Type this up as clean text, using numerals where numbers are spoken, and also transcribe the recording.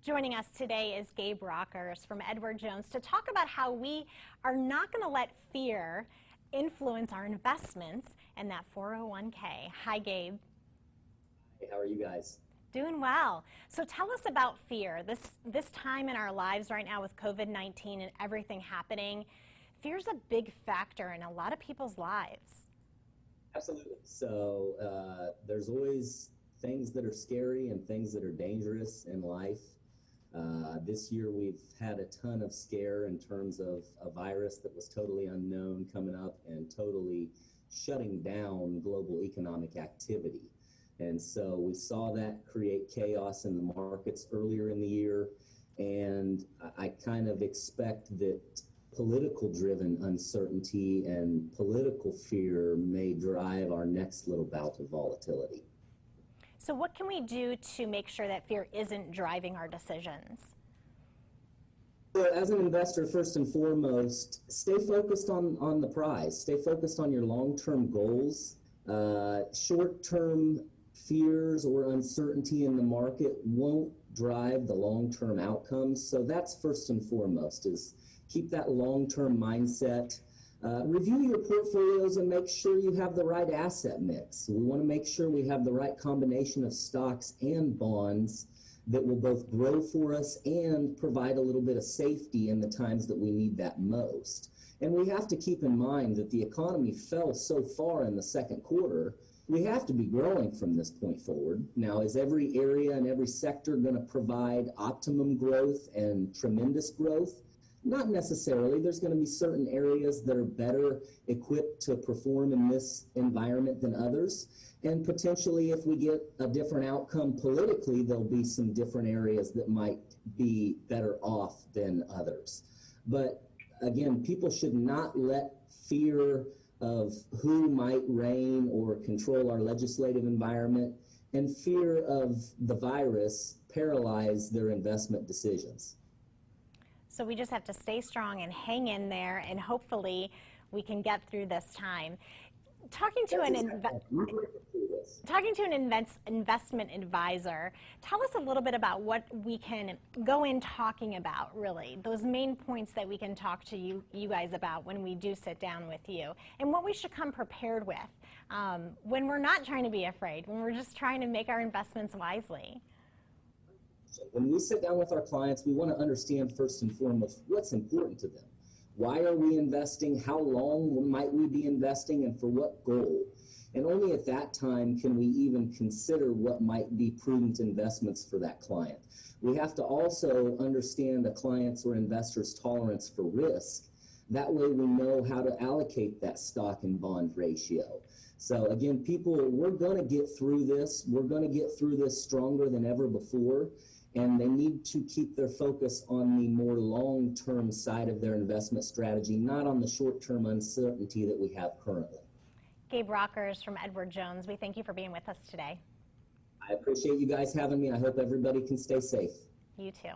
Joining us today is Gabe Rockers from Edward Jones to talk about how we are not going to let fear influence our investments in that 401k. Hi, Gabe. Hey, how are you guys? Doing well. So tell us about fear. This time in our lives right now with COVID-19 and everything happening, fear's a big factor in a lot of people's lives. Absolutely. So there's always things that are scary and things that are dangerous in life. This year we've had a ton of scare in terms of a virus that was totally unknown coming up and totally shutting down global economic activity. And so we saw that create chaos in the markets earlier in the year, and I kind of expect that political-driven uncertainty and political fear may drive our next little bout of volatility. So what can we do to make sure that fear isn't driving our decisions? So as an investor, first and foremost, stay focused on the prize. Stay focused on your long-term goals. Short-term fears or uncertainty in the market won't drive the long-term outcomes. So that's first and foremost, is keep that long-term mindset. Review your portfolios and make sure you have the right asset mix. We want to make sure we have the right combination of stocks and bonds that will both grow for us and provide a little bit of safety in the times that we need that most. And we have to keep in mind that the economy fell so far in the second quarter. We have to be growing from this point forward. Now, is every area and every sector going to provide optimum growth and tremendous growth? Not necessarily. There's going to be certain areas that are better equipped to perform in this environment than others. And potentially, if we get a different outcome politically, there'll be some different areas that might be better off than others. But again, people should not let fear of who might reign or control our legislative environment and fear of the virus paralyze their investment decisions. So we just have to stay strong and hang in there, and hopefully we can get through this time. Talking to an investment advisor, tell us a little bit about what we can go in talking about, really, those main points that we can talk to you guys about when we do sit down with you, and what we should come prepared with when we're not trying to be afraid, when we're just trying to make our investments wisely. When we sit down with our clients, we want to understand first and foremost what's important to them. Why are we investing? How long might we be investing, and for what goal? And only at that time can we even consider what might be prudent investments for that client. We have to also understand a client's or investor's tolerance for risk. That way we know how to allocate that stock and bond ratio. So again, people, we're going to get through this. We're going to get through this stronger than ever before. And they need to keep their focus on the more long-term side of their investment strategy, not on the short-term uncertainty that we have currently. Gabe Rockers from Edward Jones, we thank you for being with us today. I appreciate you guys having me. I hope everybody can stay safe. You too.